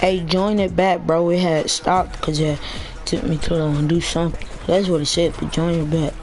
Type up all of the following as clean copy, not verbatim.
Hey, join it back, bro. It had stopped because it took me too long to do something. That's what it said, but join it back.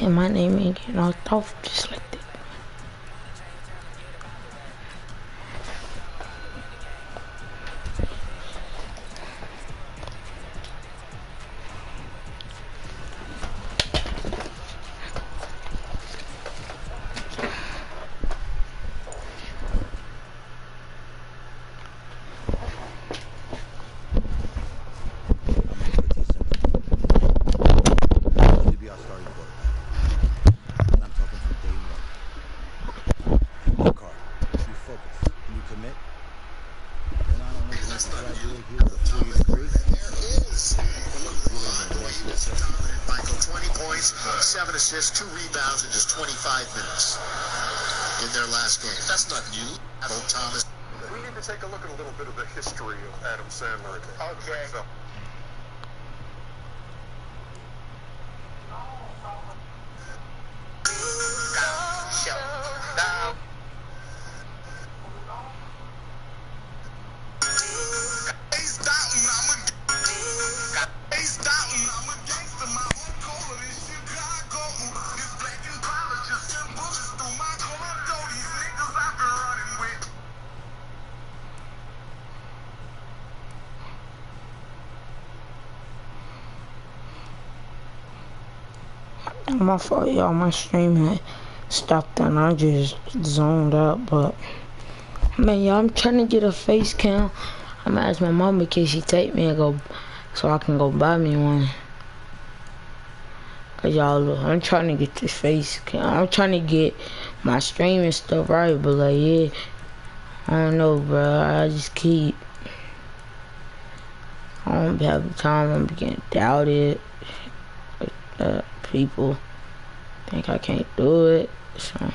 And my name ain't getting knocked off just like that. Assists, 2 rebounds in just 25 minutes in their last game. That's not new. Adam Thomas. We need to take a look at a little bit of the history of Adam Sandler. Okay. So. My fault, y'all. My stream had stopped and I just zoned out. But man, y'all, I'm trying to get a face cam. I'm gonna ask my mom because she take me and go so I can go buy me one. Cause y'all, look, I'm trying to get this face cam. I'm trying to get my streaming stuff right, but like, yeah, I don't know, bro. I just keep. I don't have the time. I'm getting doubted. People think I can't do it, so.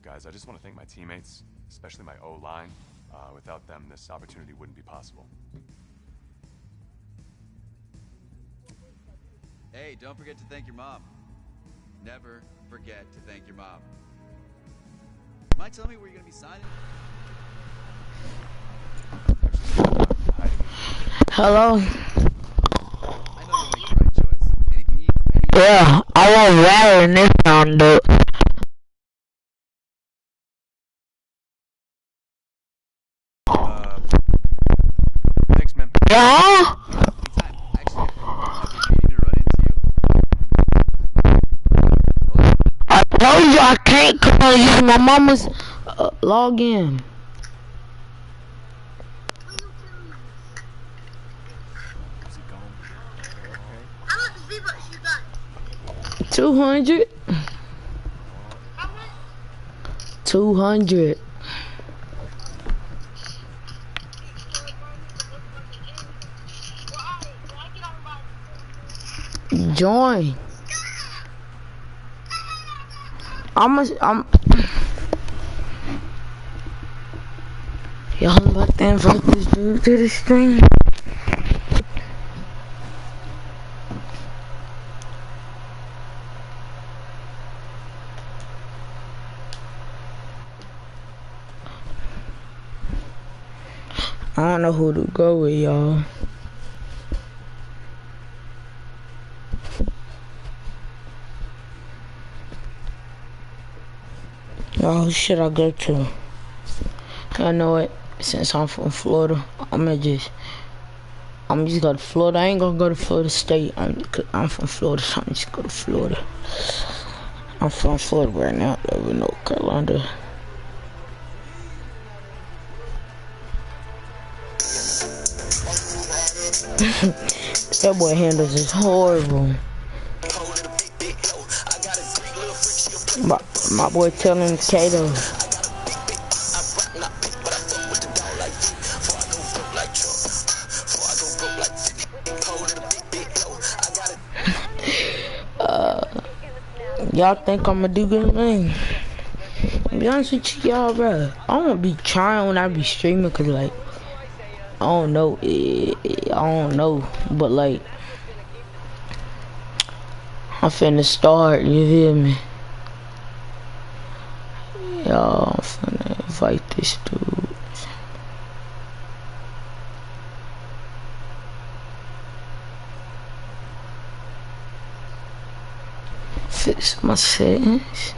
Guys, I just want to thank my teammates, especially my O-line. Without them, this opportunity wouldn't be possible. Hey, don't forget to thank your mom. Never forget to thank your mom. Mind telling me where you're going to be signing? Hello? I know you'll make the right choice. And if you need any... Yeah, I want water in this round, though. Thanks, man. Yeah? Anytime. Actually, I've been meaning to run into you. Hello? I told you I can't come use my mama's login. Is he gone? Okay. How much V-Bucks you got? 200. How much? 200. Join. Y'all about to invite this dude to the stream. I don't know who to go with, y'all. Oh, who should I go to? I know it. Since I'm from Florida, I'm just go to Florida. I ain't gonna go to Florida State. I'm from Florida, so I'm just go to Florida. I'm from Florida right now, over North Carolina. That boy handles is horrible. My boy telling Kato. Y'all think I'ma do good thing? To be honest with y'all, bro, I don't be trying when I be streaming, cause like I don't know, but like I'm finna start. You hear me? Y'all, I'm finna invite this dude. Fix my settings.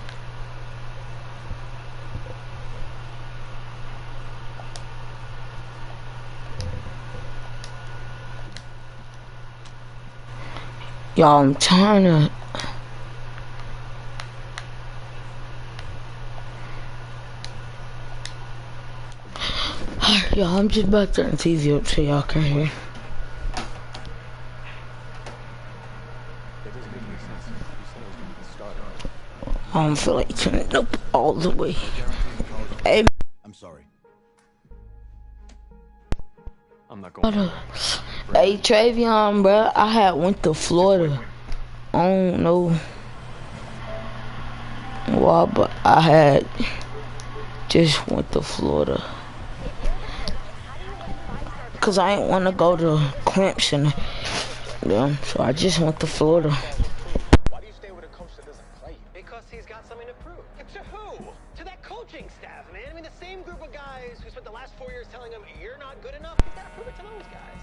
Y'all, I'm trying to. Y'all, I'm just about to turn the TV up so y'all can hear. I don't feel like turning it up all the way. Hey, I'm sorry. I'm not going. Hey, Travion, bro, I had went to Florida. I don't know why, but I had just went to Florida. Cause I ain't wanna go to Clemson, so I just went to Florida. Why do you stay with a coach that doesn't play? Because he's got something to prove. To who? To that coaching staff, man. I mean, the same group of guys who spent the last 4 years telling him you're not good enough. He's got to prove it to those guys.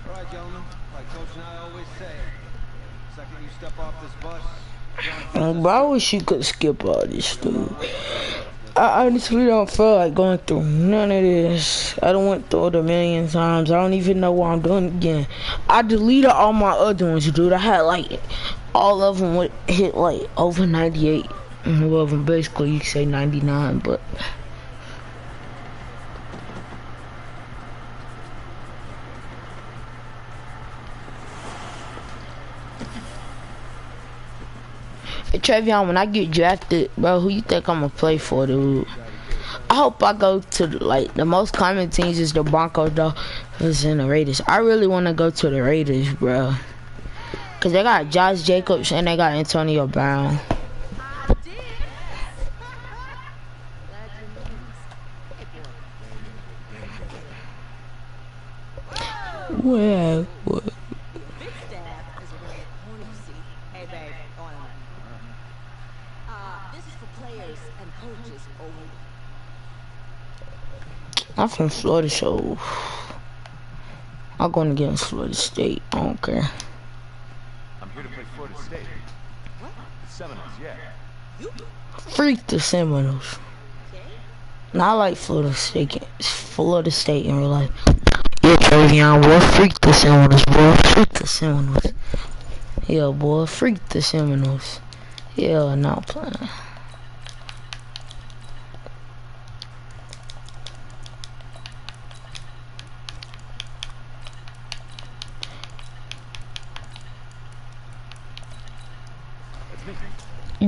All right, gentlemen. Like Coach and I always say, the second you step off this bus. Bro, I wish you could skip all this, dude. I honestly don't feel like going through none of this. I done went through it a million times. I don't even know why I'm doing it again. I deleted all my other ones, dude. I had like all of them would hit like over 98. All of them basically you could say 99, but hey, Travion, when I get drafted, bro, who you think I'm gonna play for, dude? I hope I go to like the most common teams is the Broncos, Dolphins, and the Raiders. I really want to go to the Raiders, bro, cause they got Josh Jacobs and they got Antonio Brown. Well, what? I'm from Florida, so I'm going against Florida State. I don't care. I'm here to play Florida State. What? The Seminoles, yeah. Freak the Seminoles. Now I like Florida State. Florida State in real life. Yeah, Travion, boy, freak the Seminoles, boy. Freak the Seminoles. Yeah, boy, freak the Seminoles. Yeah, not playing.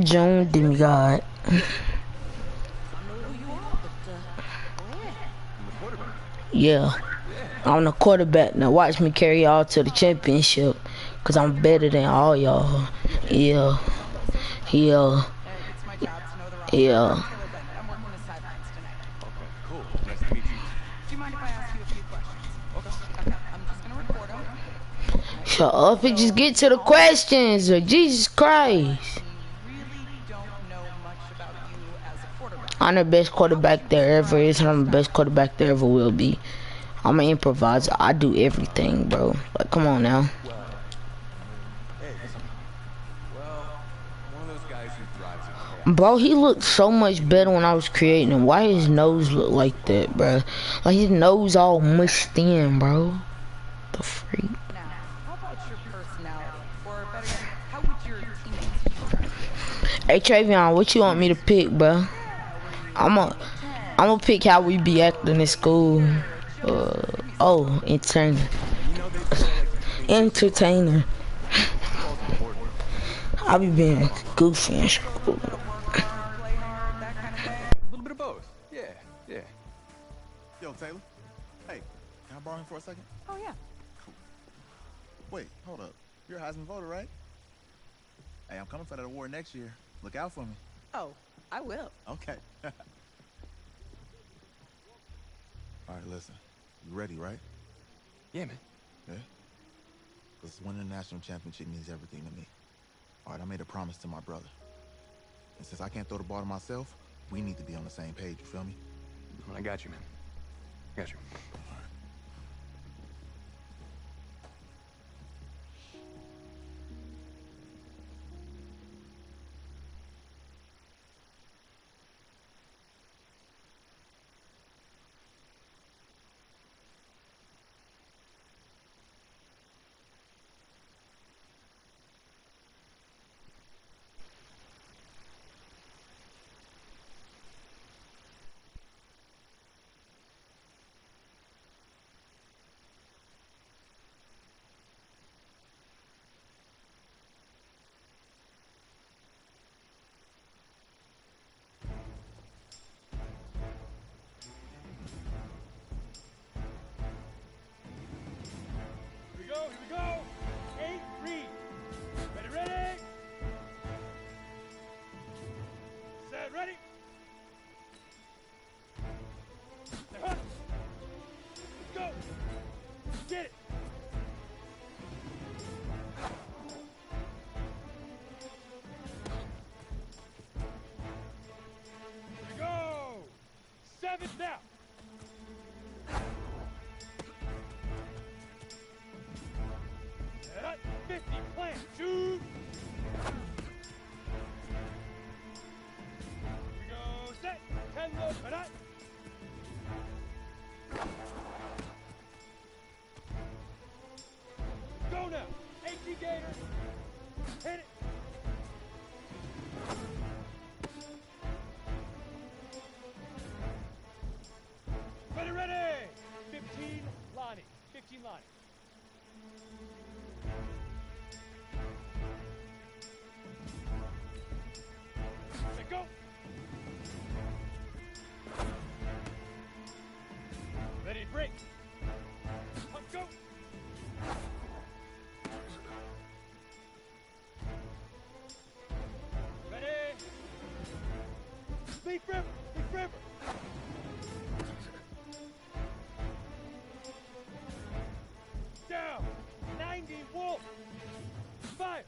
Joan Demigod. Yeah. I'm the quarterback. Now watch me carry y'all to the championship. Cause I'm better than all y'all. Yeah. Yeah. It's my job to know the roster. Yeah. I'm working the sidelines tonight. Okay, cool. Nice to meet you. Do you mind if I ask you a few questions? Okay. I'm just gonna record them. Shut up and just get to the questions. Jesus Christ. We really don't know much about you as a quarterback. I'm the best quarterback there ever is, and I'm the best quarterback there ever will be. I'm an improviser. I do everything, bro. Like, come on now. Well, hey, listen. Well, one of those guys who thrives in chaos. Bro, he looked so much better when I was creating him. Why his nose look like that, bro? Like his nose all mushed in, bro. The freak. Now, how about your personality? Or better yet, how would your teammates? Hey Travion, what you want me to pick, bro? I'm gonna pick how we be acting in school. Entertainer. Entertainer. I be being goofy in school. A little bit of both. Yeah. Yo, Taylor. Hey, can I borrow him for a second? Oh, yeah. Cool. Wait, hold up. You're a Heisman voter, right? Hey, I'm coming for that award next year. Look out for me. Oh, I will. Okay. All right, listen. You ready, right? Yeah, man. Yeah? Because winning the national championship means everything to me. All right, I made a promise to my brother. And since I can't throw the ball to myself, we need to be on the same page, you feel me? I got you, man. Got you. Here we go. 8 read. Ready? Set, ready. Now, huh? Let's go. Get it. Here we go. 7 now. Set, 50, plant, shoot. Here we go, set, 10 look, but go now, 18 Gator, hit it. Ready, 15 Lonnie, 15 Lonnie. Set, go. Ready, break. Up, go. Ready. Leap river, leap river. Down. 90 Wolf. Fire.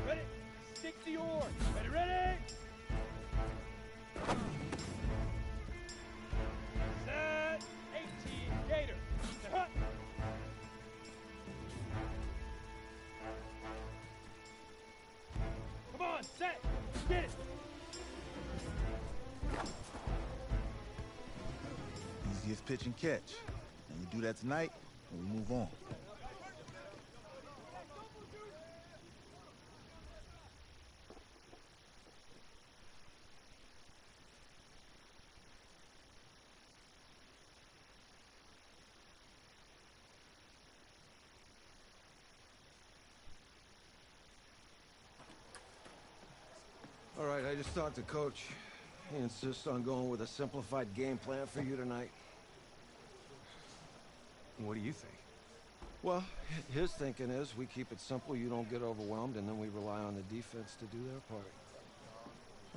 Ready. 60 oar. Ready. Set. 18 Gator. Set, hut. Come on, set. Get it. Easiest pitch and catch. And you do that tonight, and we move on. All right, I just talked to Coach. He insists on going with a simplified game plan for you tonight. What do you think? Well, his thinking is we keep it simple, you don't get overwhelmed, and then we rely on the defense to do their part.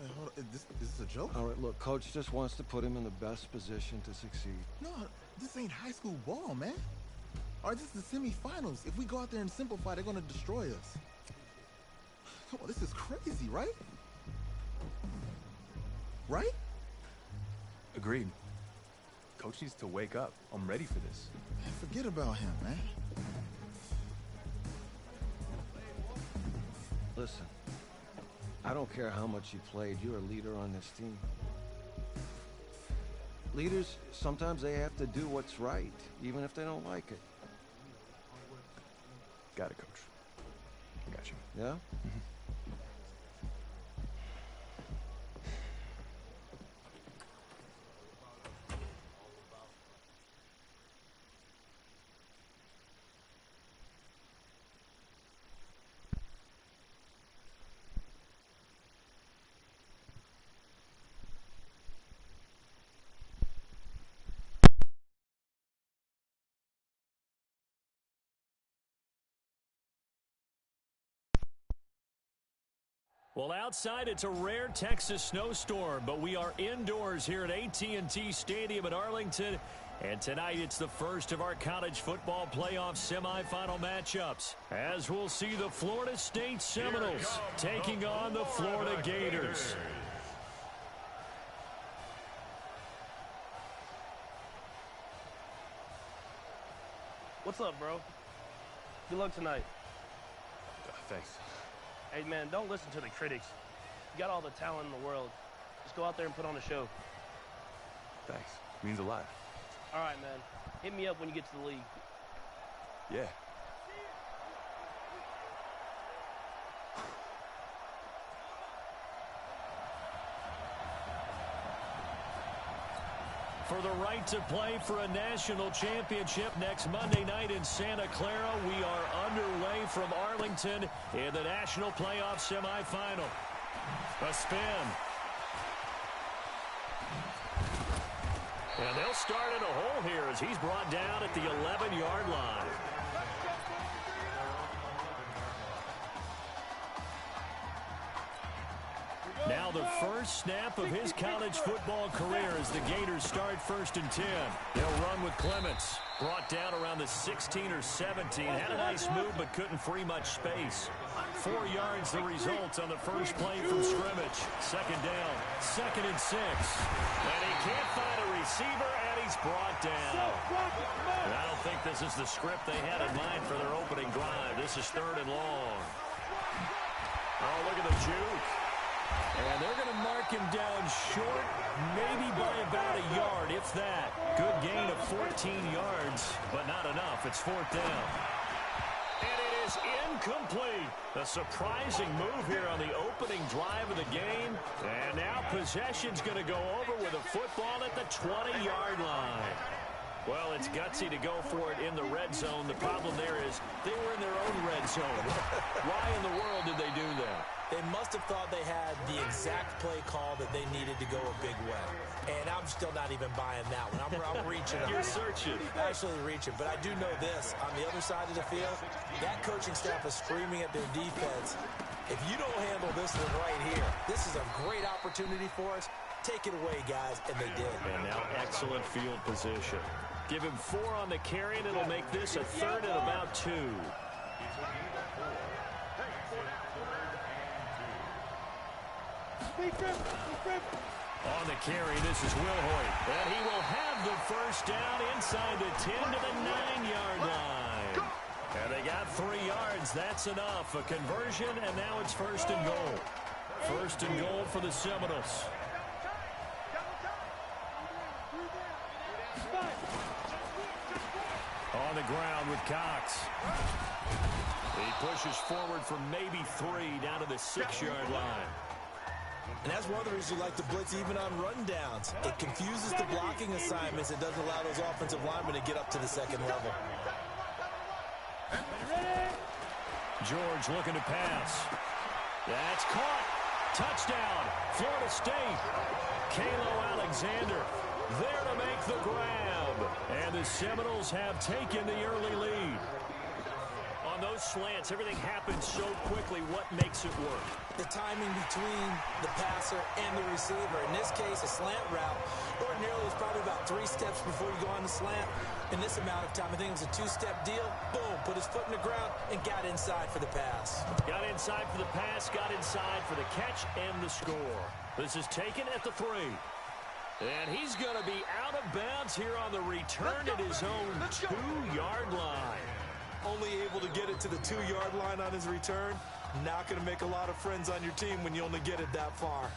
Hey, hold on. Is this a joke? All right, look, Coach just wants to put him in the best position to succeed. No, this ain't high school ball, man. All right, this is the semifinals. If we go out there and simplify, they're going to destroy us. Come on, this is crazy, right? Right? Agreed. Coach needs to wake up. I'm ready for this. Man, forget about him, man. Listen, I don't care how much you played, you're a leader on this team. Leaders, sometimes they have to do what's right, even if they don't like it. Got it, Coach. I got you. Yeah? Well, outside it's a rare Texas snowstorm, but we are indoors here at AT&T Stadium in Arlington. And tonight it's the first of our college football playoff semifinal matchups, as we'll see the Florida State Seminoles taking on the Florida Gators. What's up, bro? Good luck tonight. Thanks. Hey, man, don't listen to the critics. You got all the talent in the world. Just go out there and put on a show. Thanks. Means a lot. All right, man. Hit me up when you get to the league. Yeah. For the right to play for a national championship next Monday night in Santa Clara, we are underway from Arlington in the national playoff semifinal. A spin. And they'll start in a hole here as he's brought down at the 11-yard line. Now the first snap of his college football career as the Gators start 1st and 10. They'll run with Clements. Brought down around the 16 or 17. Had a nice move but couldn't free much space. 4 yards the result on the first play from scrimmage. 2nd down. 2nd and 6. And he can't find a receiver, and he's brought down. And I don't think this is the script they had in mind for their opening drive. This is 3rd and long. Oh, look at the juke. And they're going to mark him down short, maybe by about a yard, if that. Good gain of 14 yards, but not enough. It's 4th down. And it is incomplete. A surprising move here on the opening drive of the game. And now possession's going to go over with a football at the 20-yard line. Well, it's gutsy to go for it in the red zone. The problem there is they were in their own red zone. Why in the world did they do that? They must have thought they had the exact play call that they needed to go a big way. And I'm still not even buying that one. I'm reaching on You're it. searching. Actually reaching. But I do know this. On the other side of the field, that coaching staff is screaming at their defense. If you don't handle this one right here, this is a great opportunity for us. Take it away, guys. And they did. And now excellent field position. Give him 4 on the carry, and it'll make this a 3rd and about 2. On the carry, this is Wilhoit. And he will have the first down inside the 10 to the 9-yard line. And they got 3 yards. That's enough. A conversion, and now it's 1st and goal. 1st and goal for the Seminoles. On the ground with Cox. He pushes forward for maybe 3 down to the 6-yard line. And that's one of the reasons you like to blitz even on rundowns. It confuses the blocking assignments. It doesn't allow those offensive linemen to get up to the 2nd level. George looking to pass. That's caught. Touchdown, Florida State. Kalo Alexander there to make the grab. And the Seminoles have taken the early lead. On those slants, everything happens so quickly. What makes it work? The timing between the passer and the receiver. In this case, a slant route ordinarily is probably about 3 steps before you go on the slant. In this amount of time, I think it was a 2-step deal. Boom, put his foot in the ground and got inside for the pass. Got inside for the pass, got inside for the catch and the score. This is taken at the 3. And he's going to be out of bounds here on the return at his own 2-yard line. Only able to get it to the 2-yard line on his return. Not going to make a lot of friends on your team when you only get it that far.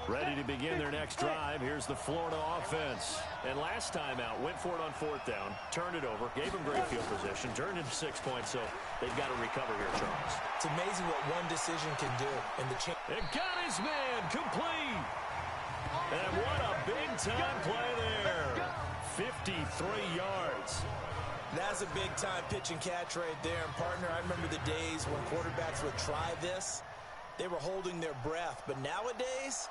Ready to begin their next drive. Here's the Florida offense. And last time out, went for it on 4th down, turned it over, gave him great field position, turned into 6 points, so they've got to recover here, Charles. It's amazing what one decision can do. And it got his man complete. And what a big-time play there. 53 yards. That's a big-time pitch and catch right there. And, partner, I remember the days when quarterbacks would try this. They were holding their breath. But nowadays,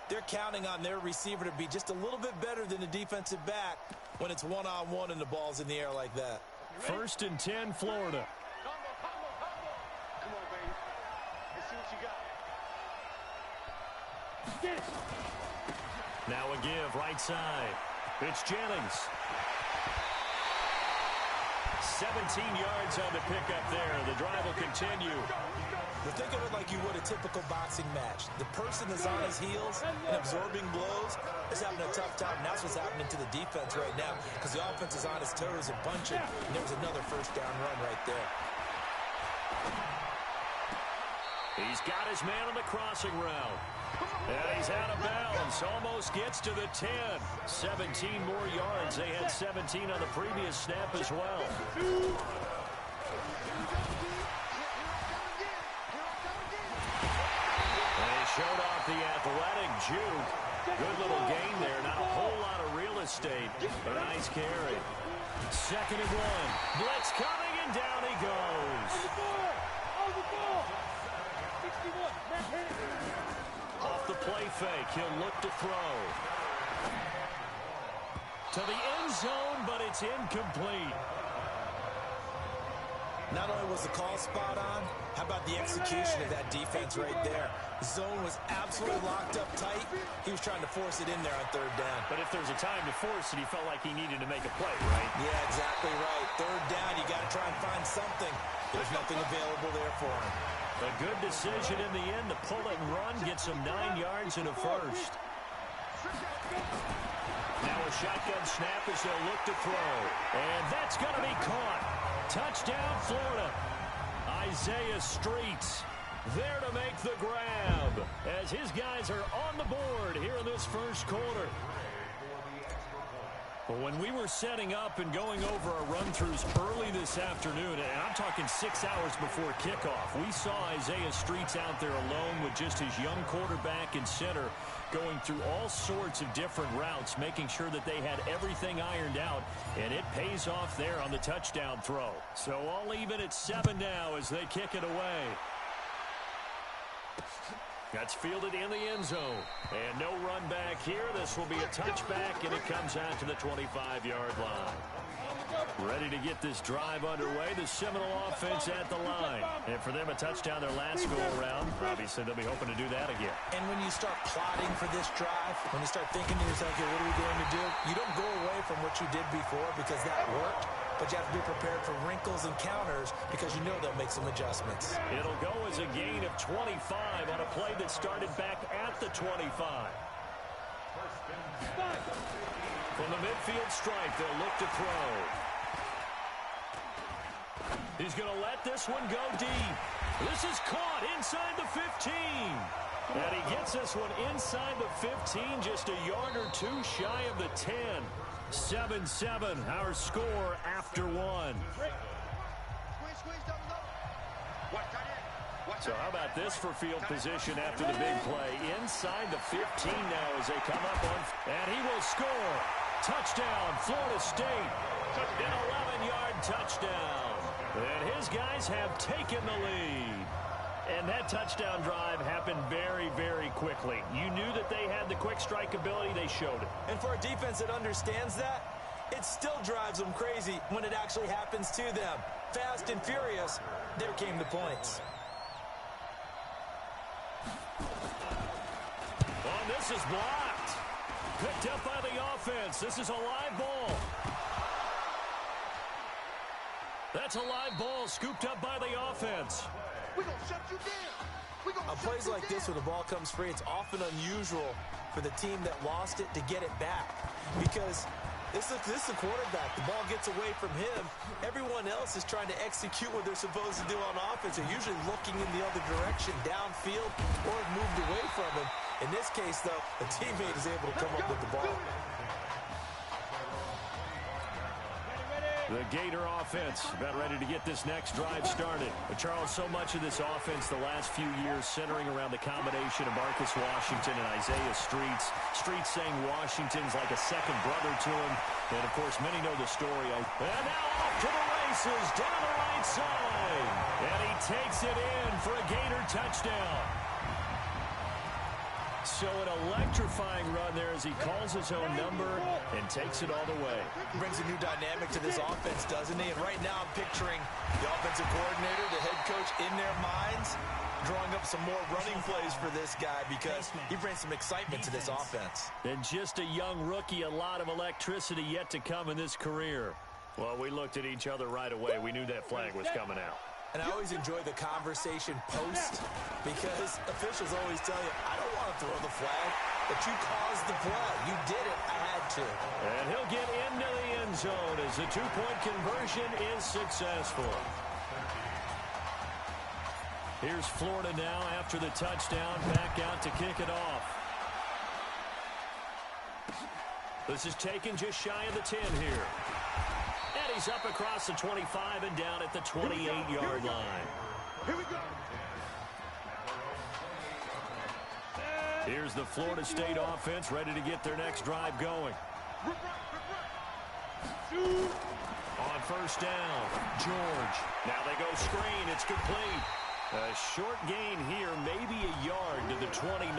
they're counting on their receiver to be just a little bit better than the defensive back when it's one-on-one and the ball's in the air like that. 1st and 10, Florida. Come on, baby. Let's see what you got. Get it. Now a give, right side. It's Jennings. 17 yards on the pickup there. The drive will continue. But think of it like you would a typical boxing match. The person is on his heels and absorbing blows is having a tough time. And that's what's happening to the defense right now because the offense is on his toes and punching. And there was another 1st down run right there. He's got his man on the crossing route. And he's out of bounds. Almost gets to the 10. 17 more yards. They had 17 on the previous snap as well. They showed off the athletic juke. Good little gain there. Not a whole lot of real estate, but a nice carry. 2nd and 1. Blitz coming, and down he goes. Off the play fake, he'll look to throw. To the end zone, but it's incomplete. Not only was the call spot on, how about the execution of that defense right there? The zone was absolutely locked up tight. He was trying to force it in there on 3rd down. But if there's a time to force it, he felt like he needed to make a play, right? Yeah, exactly right. 3rd down, you got to try and find something. There's nothing available there for him. A good decision in the end to pull it and run, gets him 9 yards and a 1st. Now a shotgun snap as they'll look to throw. And that's going to be caught. Touchdown, Florida. Isaiah Streets there to make the grab as his guys are on the board here in this 1st quarter. Well, when we were setting up and going over our run-throughs early this afternoon, and I'm talking 6 hours before kickoff, we saw Isaiah Streets out there alone with just his young quarterback and center going through all sorts of different routes, making sure that they had everything ironed out, and it pays off there on the touchdown throw. So all even at 7 now as they kick it away. That's fielded in the end zone. And no run back here. This will be a touchback, and it comes out to the 25-yard line. Ready to get this drive underway. The Seminole offense at the line. And for them, a touchdown their last go-around. Obviously, they'll be hoping to do that again. And when you start plotting for this drive, when you start thinking to yourself, okay, what are we going to do? You don't go away from what you did before because that worked. But you have to be prepared for wrinkles and counters because you know they'll make some adjustments. It'll go as a gain of 25 on a play that started back at the 25. From the midfield stripe, they'll look to throw. He's going to let this one go deep. This is caught inside the 15. And he gets this one inside the 15, just a yard or two shy of the 10. 7-7, our score after 1. So how about this for field position after the big play? Inside the 15 now as they come up on, and he will score. Touchdown, Florida State. An 11-yard touchdown. And his guys have taken the lead. And that touchdown drive happened very, very quickly. You knew that they had the quick strike ability. They showed it. And for a defense that understands that, it still drives them crazy when it actually happens to them. Fast and furious, there came the points. Oh, this is blocked. Picked up by the offense. This is a live ball. That's a live ball scooped up by the offense. We're going to shut you down. On plays like this where the ball comes free, it's often unusual for the team that lost it to get it back. Because this is the quarterback. The ball gets away from him. Everyone else is trying to execute what they're supposed to do on offense. They're usually looking in the other direction, downfield, or have moved away from him. In this case, though, the teammate is able to come up with the ball. The Gator offense about ready to get this next drive started. But Charles, so much of this offense the last few years centering around the combination of Marcus Washington and Isaiah Streets. Streets saying Washington's like a second brother to him. And, of course, many know the story. And now off to the races down the right side. And he takes it in for a Gator touchdown. So an electrifying run there as he calls his own number and takes it all the way. Brings a new dynamic to this offense, doesn't he? And right now I'm picturing the offensive coordinator, the head coach in their minds, drawing up some more running plays for this guy because he brings some excitement to this offense. And just a young rookie, a lot of electricity yet to come in this career. Well, we looked at each other right away. We knew that flag was coming out. And I always enjoy the conversation post because officials always tell you, I don't want to throw the flag, but you caused the play. You did it. I had to. And he'll get into the end zone as the two-point conversion is successful. Here's Florida now after the touchdown, back out to kick it off. This is taken just shy of the 10 here. And he's up across the 25 and down at the 28-yard line. Here we go. Here's the Florida State offense ready to get their next drive going. On first down, George. Now they go screen. It's complete. A short gain here, maybe a yard to the 29.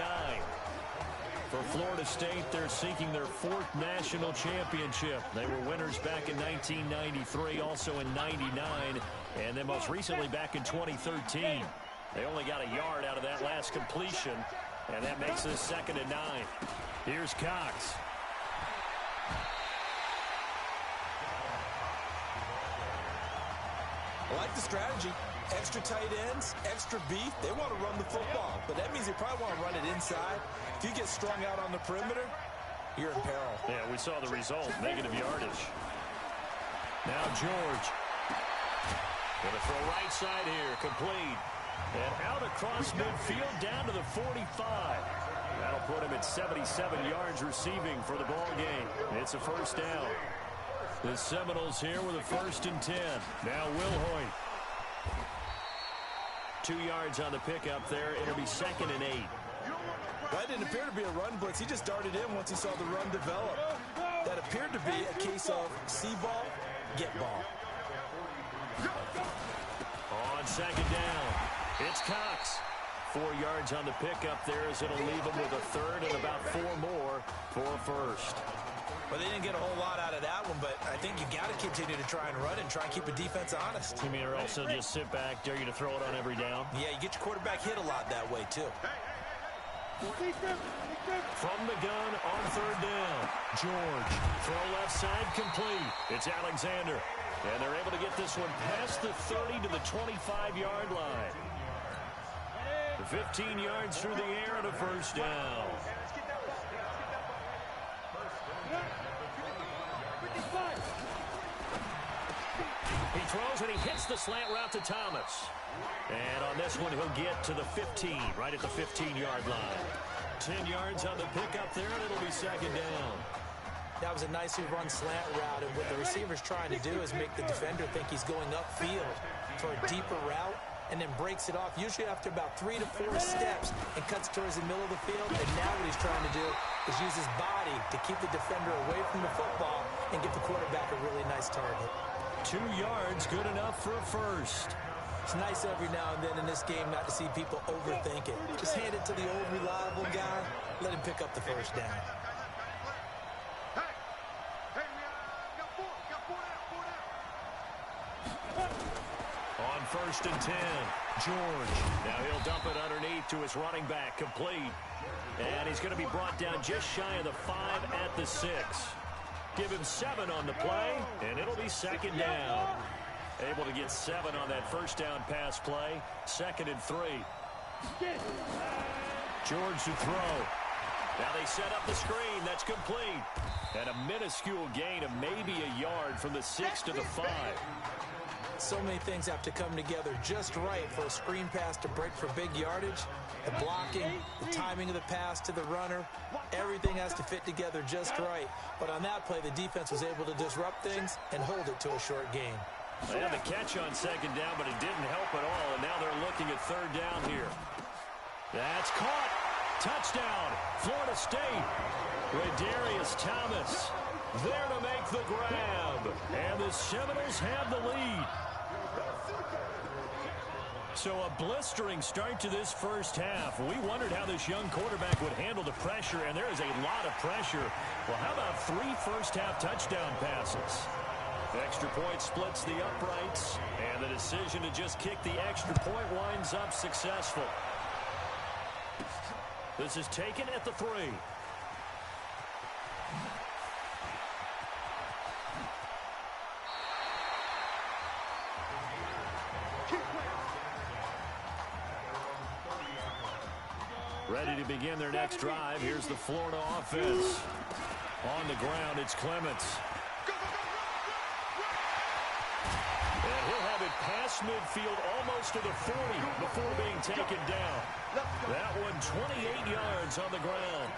For Florida State, they're seeking their fourth national championship. They were winners back in 1993, also in 99, and then most recently back in 2013. They only got a yard out of that last completion, and that makes this 2nd and 9. Here's Cox. I like the strategy. Extra tight ends, extra beef. They want to run the football, but that means they probably want to run it inside. If you get strung out on the perimeter, you're in peril. Yeah, we saw the result, negative yardage. Now George. Gonna throw right side here, complete. And out across midfield down to the 45. That'll put him at 77 yards receiving for the ball game. It's a first down. The Seminoles here with a 1st and 10. Now Wilhoit. 2 yards on the pickup there. It'll be 2nd and 8. That didn't appear to be a run blitz. He just darted in once he saw the run develop. That appeared to be a case of see ball, get ball. On 2nd down, it's Cox. 4 yards on the pickup there as it'll leave him with a 3rd and about 4 more for a 1st. Well, they didn't get a whole lot out of that one, but I think you got to continue to try and run and try and keep the defense honest. You mean or also just sit back, dare you to throw it on every down? Yeah, you get your quarterback hit a lot that way, too. From the gun on 3rd down, George. Throw left side complete. It's Alexander. And they're able to get this one past the 30 to the 25-yard line. 15 yards through the air and a 1st down. He throws and he hits the slant route to Thomas. And on this one, he'll get to the 15, right at the 15-yard line. 10 yards on the pickup there, and it'll be 2nd down. That was a nicely run slant route, and what the receiver's trying to do is make the defender think he's going upfield for a deeper route, and then breaks it off, usually after about 3 to 4 steps, and cuts towards the middle of the field. And now what he's trying to do is use his body to keep the defender away from the football and give the quarterback a really nice target. 2 yards, good enough for a first. It's nice every now and then in this game not to see people overthink it. Just hand it to the old reliable guy, let him pick up the first down. On 1st and 10, George. Now he'll dump it underneath to his running back, complete. And he's going to be brought down just shy of the 5 at the 6. Give him 7 on the play, and it'll be 2nd down. Able to get 7 on that first down pass play. 2nd and 3. George to throw. Now they set up the screen. That's complete. And a minuscule gain of maybe a yard from the 6 to the 5. So many things have to come together just right for a screen pass to break for big yardage. The blocking, the timing of the pass to the runner, everything has to fit together just right. But on that play, the defense was able to disrupt things and hold it to a short gain. They had the catch on 2nd down, but it didn't help at all, and now they're looking at 3rd down here. That's caught. Touchdown, Florida State. Radarius Thomas there to make the grab, and the Seminoles have the lead. So a blistering start to this first half. We wondered how this young quarterback would handle the pressure, and there is a lot of pressure. Well, how about 3 first-half touchdown passes? Extra point splits the uprights, and the decision to just kick the extra point winds up successful. This is taken at the 3. Ready to begin their next drive. Here's the Florida offense. On the ground, it's Clements. And he'll have it past midfield almost to the 40 before being taken down. That one 28 yards on the ground.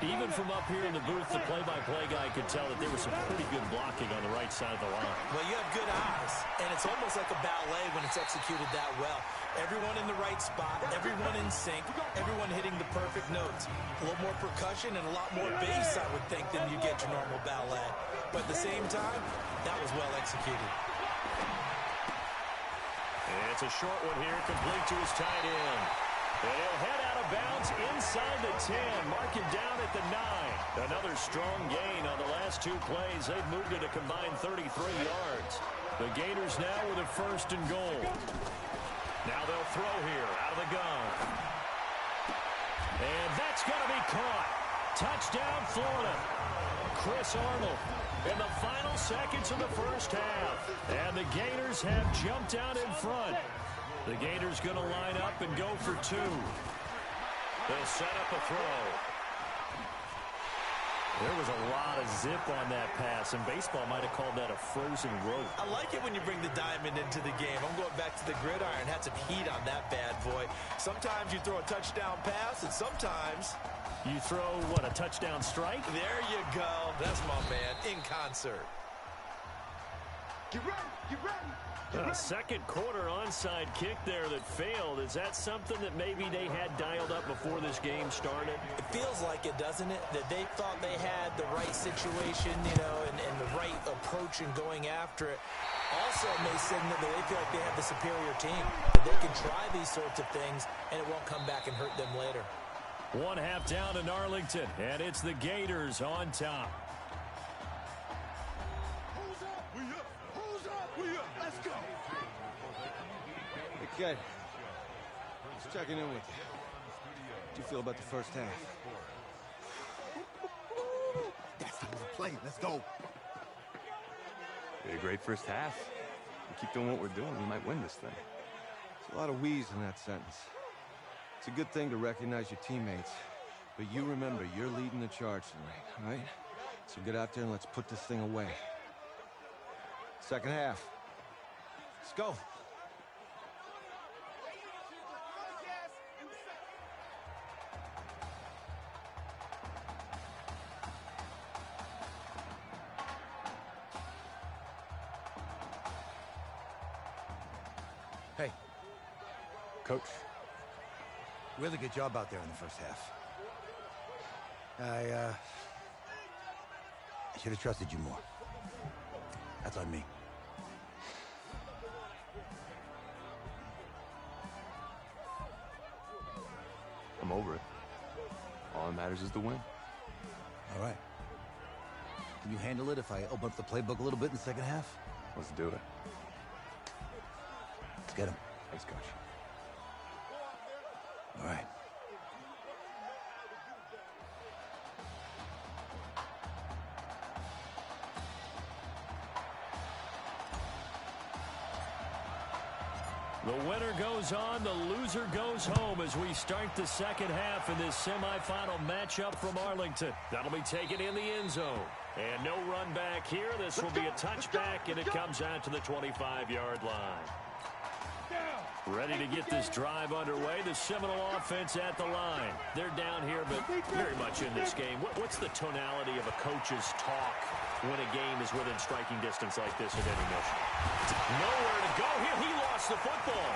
Even from up here in the booth, the play-by-play guy could tell that there was some pretty good blocking on the right side of the line. Well, you have good eyes, and it's almost like a ballet when it's executed that well. Everyone in the right spot, everyone in sync, everyone hitting the perfect notes. A little more percussion and a lot more bass, I would think, than you get your normal ballet. But at the same time, that was well executed. It's a short one here, complete to his tight end. And he'll head out of bounds inside the 10, marking down at the 9. Another strong gain on the last 2 plays. They've moved it a combined 33 yards. The Gators now with a 1st and goal. Now they'll throw here out of the gun. And that's going to be caught. Touchdown, Florida. Chris Arnold in the final seconds of the first half. And the Gators have jumped out in front. The Gators going to line up and go for 2. They'll set up a throw. There was a lot of zip on that pass, and baseball might have called that a frozen rope. I like it when you bring the diamond into the game. I'm going back to the gridiron. Had some heat on that bad boy. Sometimes you throw a touchdown pass, and sometimes you throw, what, a touchdown strike? There you go. That's my man, in concert. Get ready, get ready. A second quarter onside kick there that failed. Is that something that maybe they had dialed up before this game started? It feels like it, doesn't it? That they thought they had the right situation, you know, and the right approach in going after it. Also, it may signal that they feel like they have the superior team, that they can try these sorts of things, and it won't come back and hurt them later. 1 half down in Arlington, and it's the Gators on top. Okay, just checking in with you. How'd you feel about the first half? That's the play. Let's go. We had a great first half. We keep doing what we're doing, we might win this thing. There's a lot of wheeze in that sentence. It's a good thing to recognize your teammates, but you remember you're leading the charge tonight, all right? So get out there and let's put this thing away. Second half. Let's go. Hey. Coach. Really good job out there in the first half. I should have trusted you more. That's on me. I'm over it. All that matters is the win. All right. Can you handle it if I open up the playbook a little bit in the second half? Let's do it. Let's get him. Thanks, Coach. All right. The winner goes on, the loser goes home as we start the second half in this semifinal matchup from Arlington. That'll be taken in the end zone. And no run back here. This will be a touchback, and it comes out to the 25-yard line. Ready to get this drive underway. The Seminole offense at the line. They're down here, but very much in this game. What's the tonality of a coach's talk when a game is within striking distance like this at any mission? Nowhere to go here. He lost the football.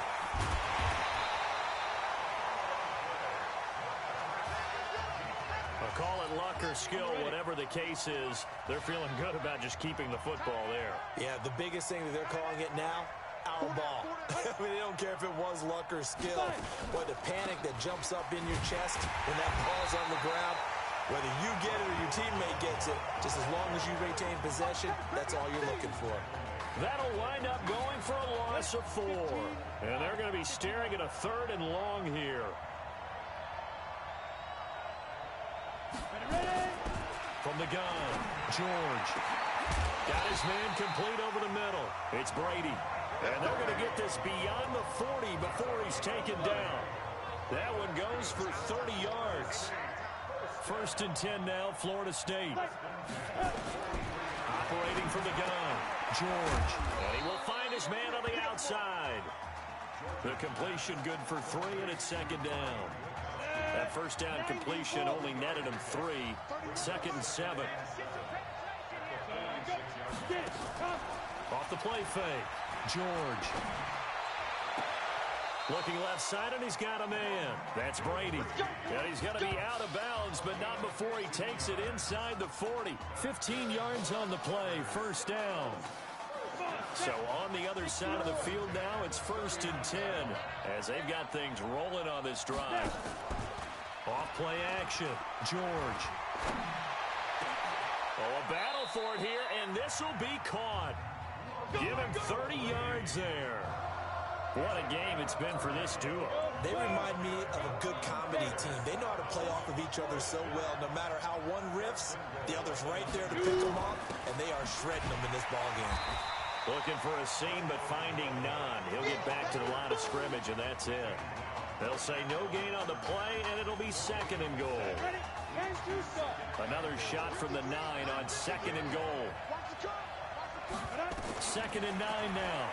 Call it luck or skill, whatever the case is, they're feeling good about just keeping the football there. Yeah, the biggest thing that they're calling it now, our ball. I mean, they don't care if it was luck or skill. Boy, the panic that jumps up in your chest when that ball's on the ground, whether you get it or your teammate gets it, just as long as you retain possession, that's all you're looking for. That'll wind up going for a loss of 4. And they're going to be staring at a 3rd and long here. From the gun, George. Got his man complete over the middle. It's Brady. And they're going to get this beyond the 40 before he's taken down. That one goes for 30 yards. 1st and 10 now, Florida State. Operating from the gun, George. And he will find his man on the outside. The completion good for 3, and it's 2nd down. That first down completion only netted him 3. 2nd and 7. Off the play fake. George. Looking left side, and he's got a man. That's Brady. And he's going to be out of bounds, but not before he takes it inside the 40. 15 yards on the play. 1st down. So on the other side of the field now, it's 1st and 10 as they've got things rolling on this drive. Off play action, George. Oh, a battle for it here, and this will be caught. Give him 30 yards there. What a game it's been for this duo. They remind me of a good comedy team. They know how to play off of each other so well. No matter how one riffs, the other's right there to pick them up, and they are shredding them in this ballgame. Looking for a seam, but finding none. He'll get back to the line of scrimmage, and that's it. They'll say no gain on the play, and it'll be 2nd and goal. Another shot from the 9 on 2nd and goal. 2nd and 9 now.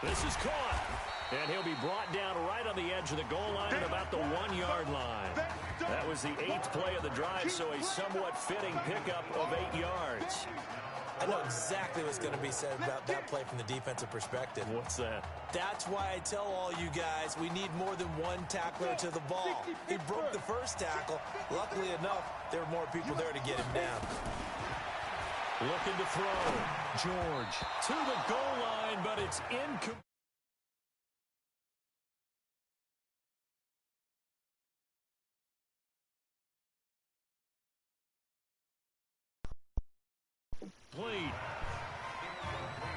This is caught. And he'll be brought down right on the edge of the goal line at about the 1-yard line. That was the 8th play of the drive, so a somewhat fitting pickup of 8 yards. I know exactly what's going to be said about that play from the defensive perspective. What's that? That's why I tell all you guys we need more than one tackler to the ball. He broke the first tackle. Luckily enough, there were more people there to get him down. Looking to throw. George to the goal line, but it's incomplete.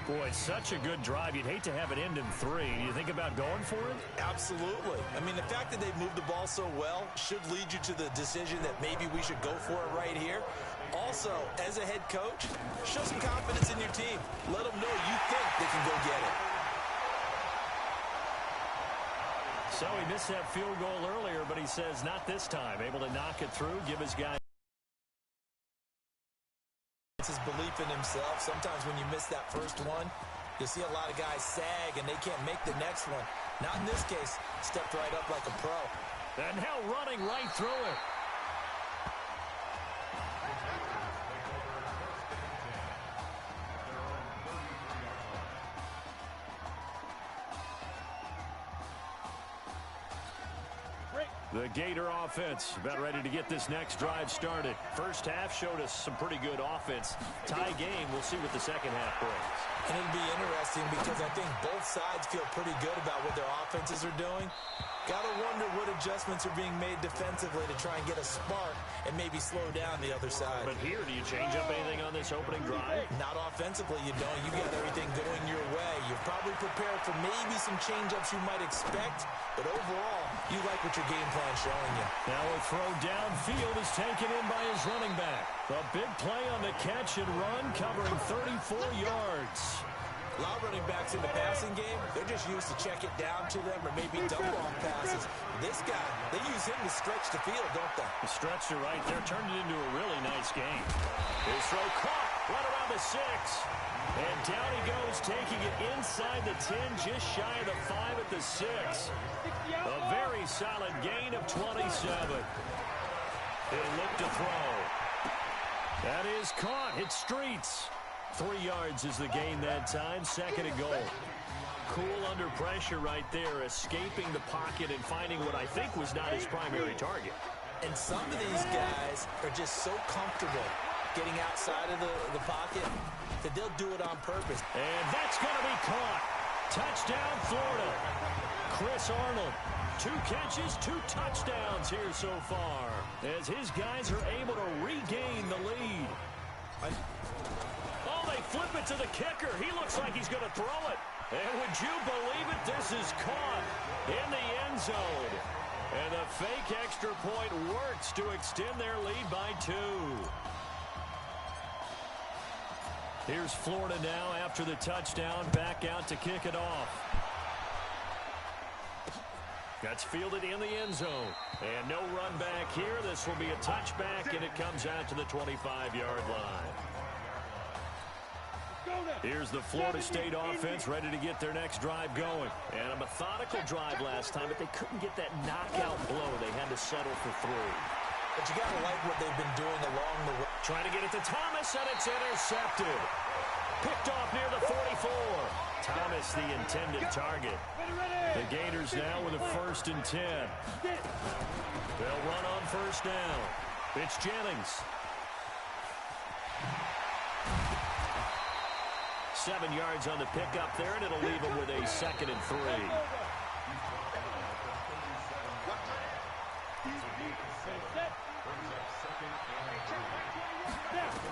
Boy, such a good drive. You'd hate to have it end in 3. Do you think about going for it? Absolutely. I mean, the fact that they've moved the ball so well should lead you to the decision that maybe we should go for it right here. Also, as a head coach, show some confidence in your team. Let them know you think they can go get it. So he missed that field goal earlier, but he says not this time. Able to knock it through, give his guy his belief in himself. Sometimes when you miss that first one, you see a lot of guys sag and they can't make the next one. Not in this case. Stepped right up like a pro. And now running right through it. Break. The Gator offense about ready to get this next drive started. First half showed us some pretty good offense. Tie game. We'll see what the second half brings. And it'll be interesting because I think both sides feel pretty good about what their offenses are doing. Got to wonder what adjustments are being made defensively to try and get a spark and maybe slow down the other side. But here, do you change up anything on this opening drive? Not offensively, you don't. You got everything going your way. You're probably prepared for maybe some change-ups you might expect, but overall, you like what your game plan's showing you. Now a throw downfield is taken in by his running back. A big play on the catch and run, covering 34 yards. A lot of running backs in the passing game, they're just used to check it down to them or maybe dump-off passes. This guy, they use him to stretch the field, don't they? The stretcher right there turned it into a really nice game. His throw caught right around the 6. And down he goes, taking it inside the 10, just shy of the 5 at the 6. A very solid gain of 27. He'll look to throw. That is caught. Hit streets. 3 yards is the gain that time. Second and goal. Cool under pressure right there, escaping the pocket and finding what I think was not his primary target. And some of these guys are just so comfortable getting outside of the pocket that they'll do it on purpose. And that's going to be caught. Touchdown, Florida. Chris Arnold. 2 catches, 2 touchdowns here so far, as his guys are able to regain the lead. Oh, they flip it to the kicker. He looks like he's going to throw it. And would you believe it? This is caught in the end zone. And the fake extra point works to extend their lead by 2. Here's Florida now after the touchdown, back out to kick it off. That's fielded in the end zone. And no run back here. This will be a touchback, and it comes out to the 25-yard line. Here's the Florida State offense ready to get their next drive going. And a methodical drive last time, but they couldn't get that knockout blow. They had to settle for 3. But you got to like what they've been doing along the way. Trying to get it to Thomas, and it's intercepted. Picked off near the 44. Thomas, the intended target. The Gators now with a 1st and 10. They'll run on 1st down. It's Jennings. 7 yards on the pickup there, and it'll leave him with a 2nd and 3.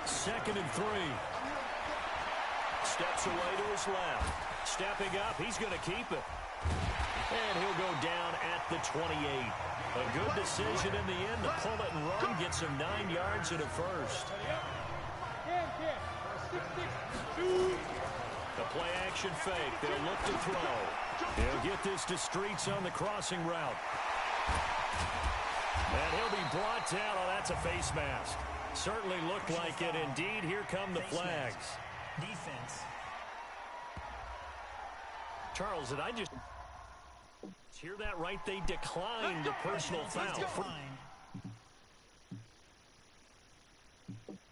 Second and 3. Steps away to his left. Stepping up, he's going to keep it. And he'll go down at the 28. A good decision in the end to pull it and run, gets him 9 yards and a 1st. The play action fake. They'll look to throw. He'll get this to Streets on the crossing route. And he'll be brought down. Oh, that's a face mask. Certainly looked like it. Indeed, here come the flags. Defense. Charles, did I just hear that right? They declined the personal foul.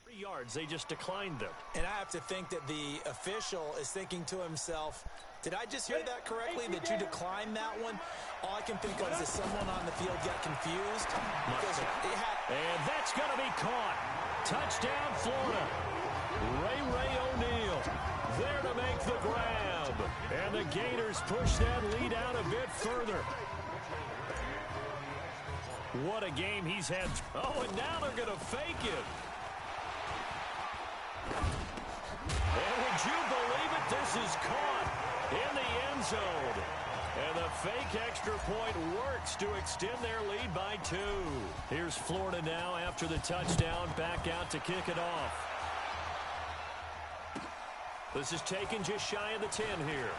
3 yards, they just declined them. And I have to think that the official is thinking to himself, did I just hear that correctly, that you declined that one? All I can think of is that someone on the field got confused. And that's going to be caught. Touchdown, Florida. Ray O'Neal there to make the grab. And the Gators push that lead out a bit further. What a game he's had. Oh, and now they're going to fake it. And would you believe it? This is caught in the end zone. And the fake extra point works to extend their lead by 2. Here's Florida now after the touchdown, back out to kick it off. This is taken just shy of the 10 here.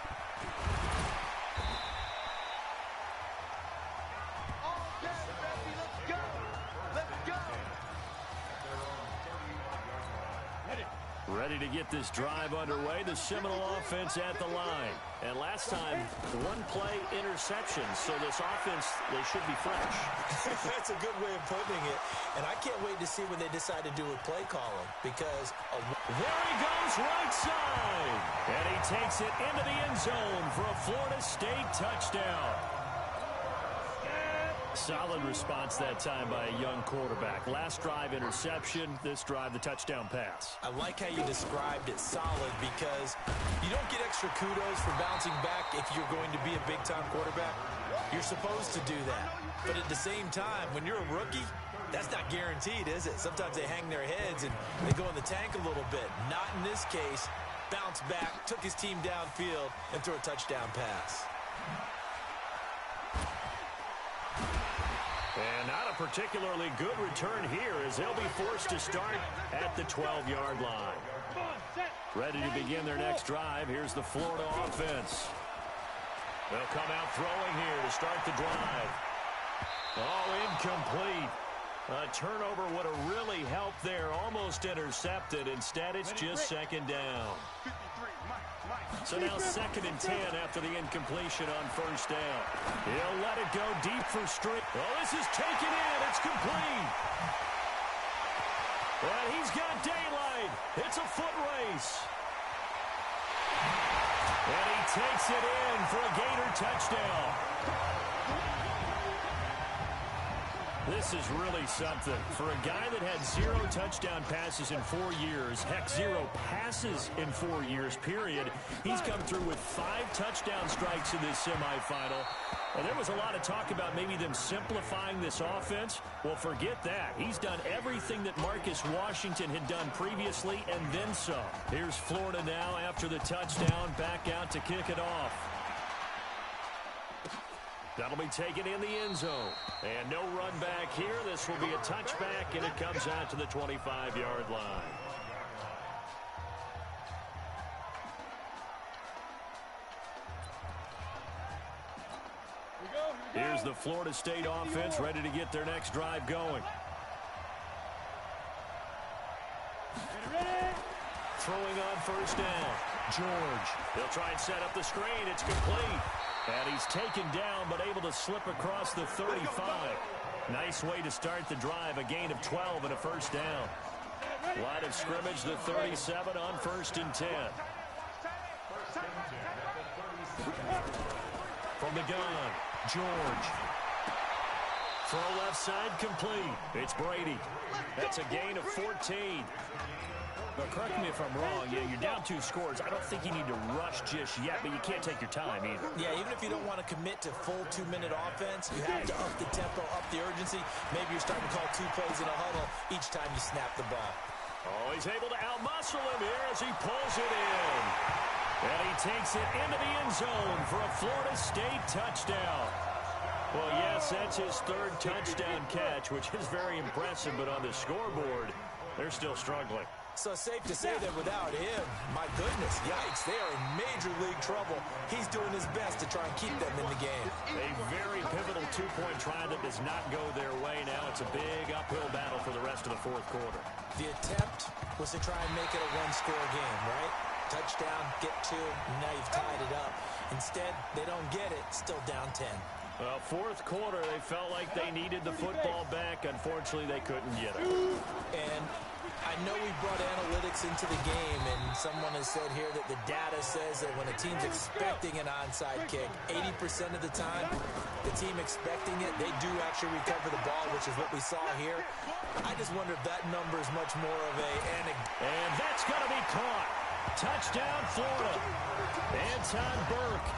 Ready to get this drive underway. The Seminole offense at the line. And last time, 1 play interception. So this offense, they should be fresh. That's a good way of putting it. And I can't wait to see what they decide to do with play calling. Because there he goes right side. And he takes it into the end zone for a Florida State touchdown. Solid response that time by a young quarterback. Last drive, interception. This drive, the touchdown pass. I like how you described it, solid, because you don't get extra kudos for bouncing back if you're going to be a big-time quarterback. You're supposed to do that. But at the same time, when you're a rookie, that's not guaranteed, is it? Sometimes they hang their heads and they go in the tank a little bit. Not in this case. Bounced back, took his team downfield, and threw a touchdown pass. And not a particularly good return here as they'll be forced to start at the 12-yard line. Ready to begin their next drive. Here's the Florida offense. They'll come out throwing here to start the drive. Oh, incomplete. A turnover would have really helped there. Almost intercepted. Instead, it's just second down. So now 2nd and 10 after the incompletion on first down. He'll let it go deep for straight. Oh, this is taken in. It's complete. And he's got daylight. It's a foot race. And he takes it in for a Gator touchdown. This is really something. For a guy that had 0 touchdown passes in 4 years, heck, 0 passes in 4 years, period, he's come through with 5 touchdown strikes in this semifinal. And there was a lot of talk about maybe them simplifying this offense. Well, forget that. He's done everything that Marcus Washington had done previously and then some. Here's Florida now after the touchdown, back out to kick it off. That'll be taken in the end zone. And no run back here. This will be a touchback, and it comes out to the 25-yard line. Here's the Florida State offense ready to get their next drive going. Throwing on first down. George. They'll try and set up the screen. It's complete. And he's taken down but able to slip across the 35. Nice way to start the drive. A gain of 12 and a first down. Line of scrimmage, the 37 on 1st and 10. From the gun, George. Throw left side complete. It's Brady. That's a gain of 14. But correct me if I'm wrong. Yeah, you're down 2 scores. I don't think you need to rush just yet, but you can't take your time either. Yeah, even if you don't want to commit to full 2-minute offense, you have to up the tempo, up the urgency. Maybe you're starting to call 2 plays in a huddle each time you snap the ball. Oh, he's able to outmuscle him here as he pulls it in. And he takes it into the end zone for a Florida State touchdown. Well, yes, that's his 3rd touchdown catch, which is very impressive, but on the scoreboard, they're still struggling. So safe to say that without him, my goodness, yikes, they are in major league trouble. He's doing his best to try and keep them in the game. A very pivotal 2-point try that does not go their way. Now it's a big uphill battle for the rest of the 4th quarter. The attempt was to try and make it a 1-score game, right? Touchdown, get 2, now you've tied it up. Instead, they don't get it, still down 10. Well, 4th quarter, they felt like they needed the football back. Unfortunately, they couldn't get it. And I know we brought analytics into the game, and someone has said here that the data says that when a team's expecting an onside kick, 80% of the time, the team expecting it, they do actually recover the ball, which is what we saw here. I just wonder if that number is much more of a... And that's going to be caught. Touchdown, Florida. Anton Burke,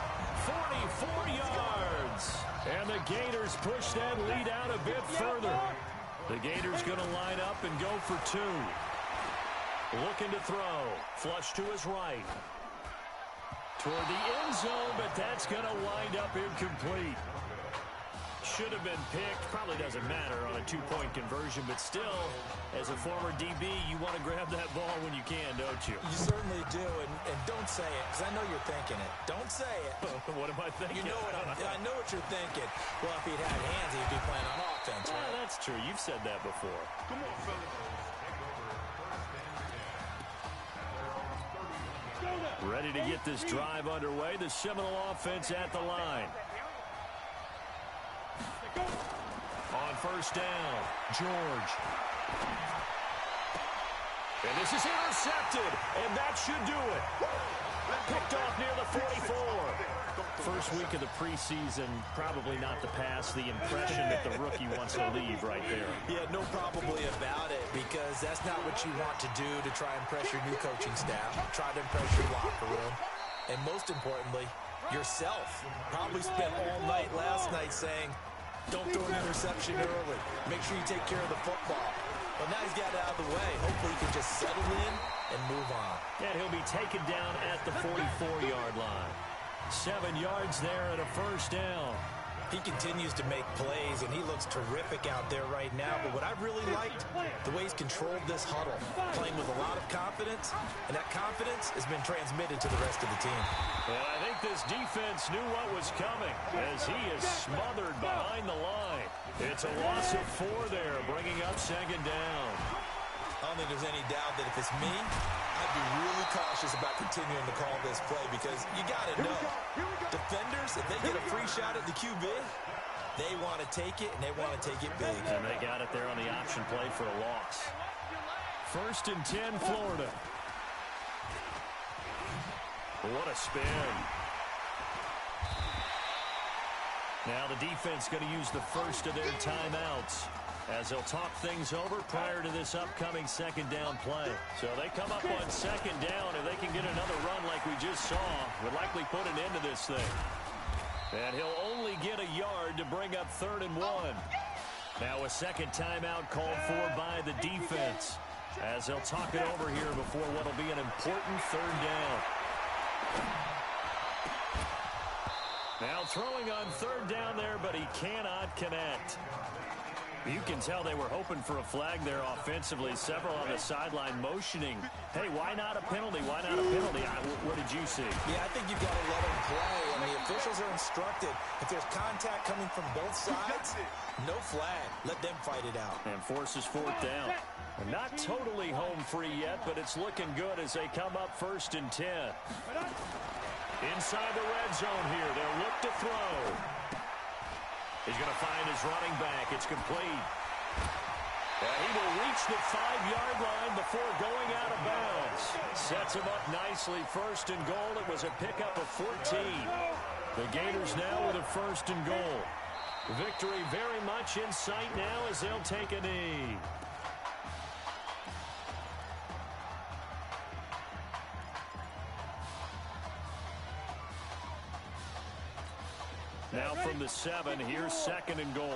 44 yards. And the Gators push that lead out a bit further. The Gators going to line up and go for 2. Looking to throw. Flush to his right. Toward the end zone, but that's going to wind up incomplete. Should have been picked. Probably doesn't matter on a 2-point conversion, but still, as a former DB, you want to grab that ball when you can, don't you? You certainly do, and don't say it, because I know you're thinking it. Don't say it. What am I thinking? You know what I know what you're thinking. Well, if he'd had hands, he'd be playing on offense, right? Yeah, that's true. You've said that before. Come on, fellas. Ready to get this drive underway. The Seminole offense at the line. On first down, George. And this is intercepted, and that should do it. Picked off near the 44. First week of the preseason, probably not to pass the impression that the rookie wants to leave right there. Yeah, no probably about it, because that's not what you want to do to try and impress your new coaching staff, try to impress your locker room, and most importantly, yourself. Probably spent all night last night saying, don't throw an interception early. Make sure you take care of the football. Well, now he's got it out of the way. Hopefully he can just settle in and move on. And he'll be taken down at the 44-yard line. 7 yards there and a first down. He continues to make plays, and he looks terrific out there right now. But what I really liked, the way he's controlled this huddle, playing with a lot of confidence, and that confidence has been transmitted to the rest of the team. And I think this defense knew what was coming as he is smothered behind the line. It's a loss of 4 there, bringing up second down. I don't think there's any doubt that if it's me, I'd be really cautious about continuing to call this play, because you got to know, defenders, if they get a free shot at the QB, they want to take it, and they want to take it big. And they got it there on the option play for a loss. 1st and 10, Florida. What a spin. Now the defense going to use the first of their timeouts as they'll talk things over prior to this upcoming second down play. So they come up on second down. If they can get another run like we just saw, would likely put an end to this thing. And he'll only get a yard to bring up 3rd and 1. Now a second timeout called for by the defense as they'll talk it over here before what will be an important 3rd down. Now throwing on 3rd down there, but he cannot connect. You can tell they were hoping for a flag there offensively. Several on the sideline motioning, hey, why not a penalty? Why not a penalty? What did you see? Yeah, I think you've got to let them play. And the officials are instructed, if there's contact coming from both sides, no flag. Let them fight it out. And forces 4th down. Not totally home free yet, but it's looking good as they come up 1st and 10. Inside the red zone here. They'll look to throw. He's going to find his running back. It's complete. And he will reach the 5-yard line before going out of bounds. Sets him up nicely. 1st and goal. It was a pickup of 14. The Gators now with a 1st and goal. Victory very much in sight now as they'll take a knee. Now from the 7, here's 2nd and goal.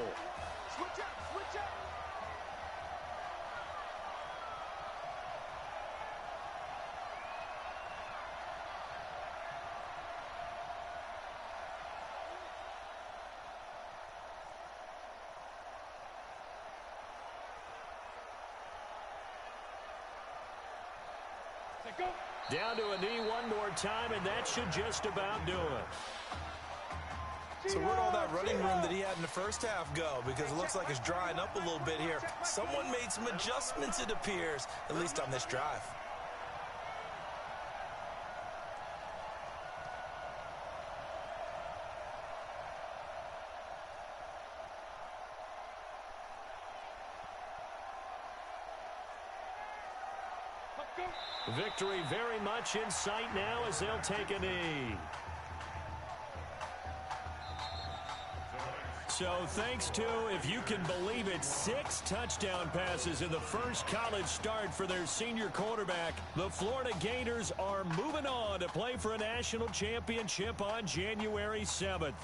Down to a knee one more time, and that should just about do it. So where'd all that running room that he had in the first half go? Because it looks like it's drying up a little bit here. Someone made some adjustments, it appears, at least on this drive. Victory very much in sight now as they'll take a knee. So thanks to, if you can believe it, 6 touchdown passes in the first college start for their senior quarterback, the Florida Gators are moving on to play for a national championship on January 7th.